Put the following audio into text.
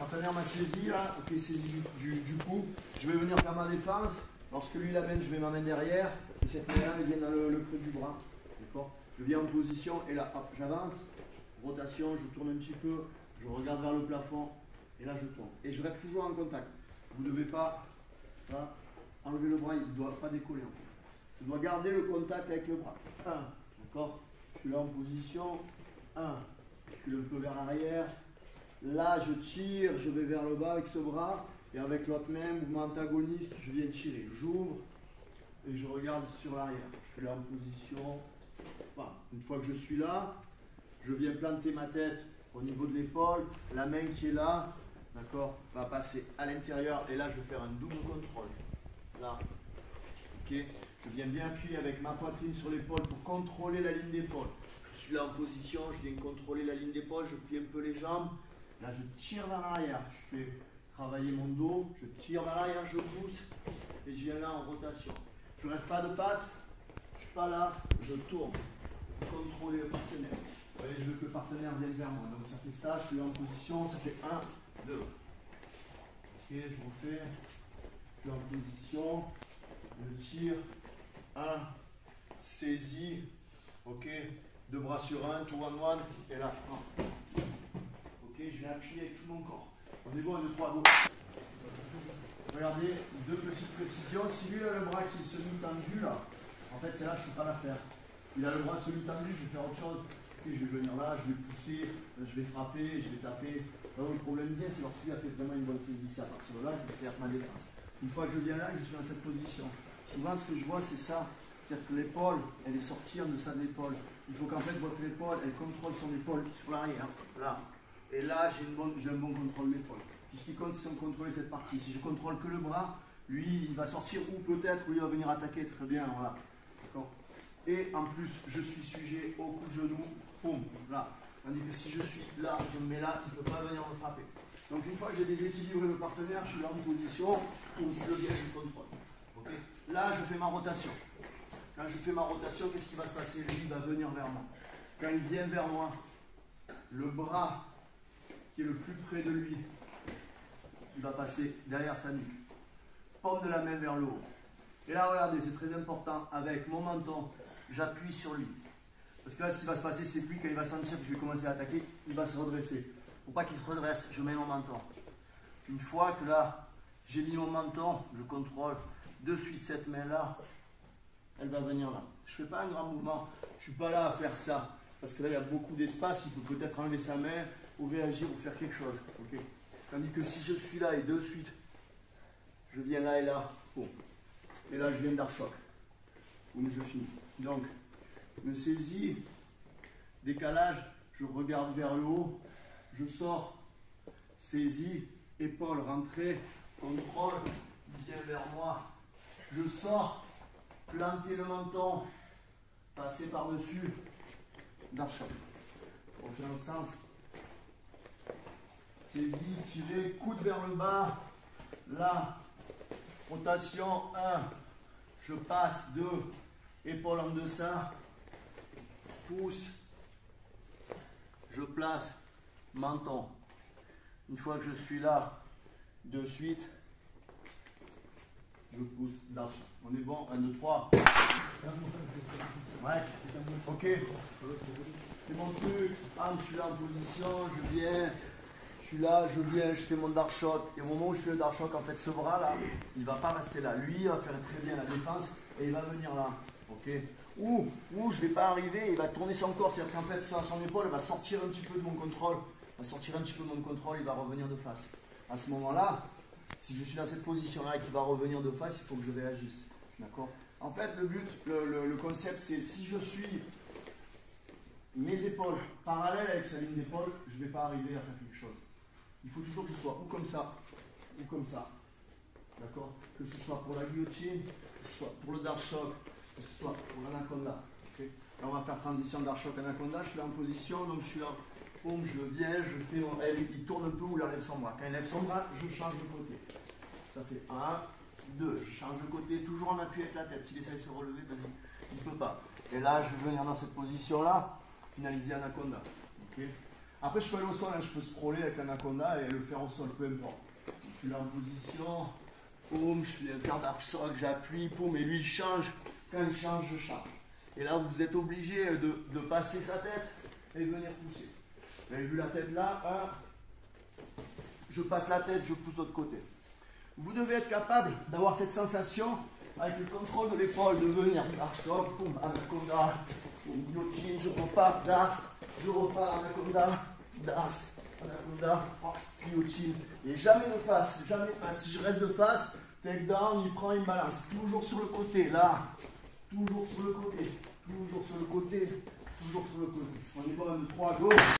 partenaire m'a saisi là, ok, saisi du coup, je vais venir faire ma défense. Lorsque lui l'amène, je mets ma main derrière, et cette main-là, elle vient dans le creux du bras. D'accord. Je viens en position, et là, hop, j'avance, rotation, je tourne un petit peu, je regarde vers le plafond, et là je tourne. Et je reste toujours en contact. Vous ne devez pas là, enlever le bras, il ne doit pas décoller en fait. Je dois garder le contact avec le bras. 1, d'accord. Je suis là en position, 1, je suis un peu vers l'arrière. Là, je tire, je vais vers le bas avec ce bras. Et avec l'autre main, mouvement antagoniste, je viens tirer. J'ouvre et je regarde sur l'arrière. Je suis là en position. Voilà. Une fois que je suis là, je viens planter ma tête au niveau de l'épaule. La main qui est là, d'accord, va passer à l'intérieur. Et là, je vais faire un double contrôle. Là. Ok. Je viens bien appuyer avec ma poitrine sur l'épaule pour contrôler la ligne d'épaule. Je suis là en position, je viens contrôler la ligne d'épaule, je plie un peu les jambes. Là, je tire vers l'arrière. Je fais travailler mon dos, je tire vers l'arrière, je pousse et je viens là en rotation. Je ne reste pas de face, je ne suis pas là, je tourne pour contrôler le partenaire. Vous voyez, je veux que le partenaire vienne vers moi. Donc ça fait ça, je suis là en position, ça fait 1, 2. Ok, je refais, je suis en position, je tire, 1, saisie, ok, deux bras sur un, tour en one, et là, 1. Ok, je viens appuyer avec tout mon corps. On est bon, 1, 2, 3, go. Regardez, deux petites précisions. Si lui a le bras qui est semi-tendu, là, en fait, c'est là que je ne peux pas la faire. Il a le bras semi-tendu, je vais faire autre chose. Ok, je vais venir là, je vais pousser, je vais frapper, je vais taper. Alors, le problème vient, c'est lorsqu'il a fait vraiment une bonne saisie. C'est à partir de là, je vais faire ma défense. Une fois que je viens là, je suis dans cette position. Souvent, ce que je vois, c'est ça. C'est-à-dire que l'épaule, elle est sortie en deçà de l'épaule. Il faut qu'en fait, votre épaule, elle contrôle son épaule sur l'arrière. Là. Et là, j'ai un bon contrôle de l'épaule. Tout ce qui compte, c'est de contrôler cette partie. Si je contrôle que le bras, lui, il va sortir ou peut-être, lui, il va venir attaquer très bien. Voilà. D'accord. Et en plus, je suis sujet au coup de genou. Boum, là. Tandis que si je suis là, je me mets là, il ne peut pas venir me frapper. Donc, une fois que j'ai déséquilibré le partenaire, je suis là en position, où je viens, je contrôle. Okay. Là, je fais ma rotation. Quand je fais ma rotation, qu'est-ce qui va se passer? Lui, il va venir vers moi. Quand il vient vers moi, le bras qui est le plus près de lui, il va passer derrière sa nuque. Paume de la main vers le haut. Et là, regardez, c'est très important. Avec mon menton, j'appuie sur lui. Parce que là, ce qui va se passer, c'est que lui, quand il va sentir que je vais commencer à attaquer, il va se redresser. Pour pas qu'il se redresse, je mets mon menton. Une fois que là, j'ai mis mon menton, je contrôle de suite cette main-là, elle va venir là. Je ne fais pas un grand mouvement. Je ne suis pas là à faire ça. Parce que là, il y a beaucoup d'espace. Il peut peut-être enlever sa main ou réagir ou faire quelque chose. Okay. Tandis que si je suis là et de suite, je viens là et là, bon. Et là, je viens d'archoc. Boum, je finis. Donc, me saisis, décalage, je regarde vers le haut, je sors, saisie, épaule rentrée, contrôle, il vient vers moi, je sors, planter le menton, passer par-dessus, d'archoc. On fait dans le sens. Saisie, tirez, coude vers le bas. Là, rotation 1. Je passe 2. Épaule en deçà. Pousse. Je place menton. Une fois que je suis là, de suite, je pousse d'arche. On est bon, 1, 2, 3. Ouais, ok. C'est mon truc. Je suis là en position, je viens. Je suis là, je viens, je fais mon dark shot. Et au moment où je fais le dark shot, en fait, ce bras-là, il ne va pas rester là. Lui, il va faire très bien la défense et il va venir là. Ok. Ou je ne vais pas arriver, il va tourner son corps. C'est-à-dire qu'en fait, son épaule va sortir un petit peu de mon contrôle. Il va revenir de face. À ce moment-là, si je suis dans cette position-là et qu'il va revenir de face, il faut que je réagisse. D'accord. En fait, le but, le concept, c'est si je suis mes épaules parallèles avec sa ligne d'épaule, je ne vais pas arriver à faire quelque chose. Il faut toujours que je sois ou comme ça, ou comme ça. D'accord. Que ce soit pour la guillotine, que ce soit pour le dark shock, que ce soit pour l'anaconda. Okay. Là, on va faire transition dark shock anaconda. Je suis là en position, donc je suis là. Boum, je viens, je fais mon. Il tourne un peu ou il enlève son bras. Quand il lève son bras, je change de côté. Ça fait 1, 2. Je change de côté, toujours en appui avec la tête. S'il essaie de se relever, vas-y. Il ne peut pas. Et là, je vais venir dans cette position-là, finaliser anaconda. Okay. Après, je peux aller au sol, hein, je peux sprawler avec l'anaconda et le faire au sol, peu importe. Je suis là en position, boum, je fais un faire d'arc-choc, j'appuie, boum, et lui il change. Quand il change, je change. Et là, vous êtes obligé de passer sa tête et venir pousser. Vous avez vu la tête là, hein, je passe la tête, je pousse de l'autre côté. Vous devez être capable d'avoir cette sensation avec le contrôle de l'épaule, de venir arc-choc, boum, anaconda, boum, guillotine, je repars, d'arc, je repars, anaconda, d'arc, anaconda, guillotine. Et jamais de face, jamais de face. Si je reste de face, takedown, il prend, il balance. Toujours sur le côté, là. Toujours sur le côté, toujours sur le côté, toujours sur le côté. On y va, 1, 2, 3, go!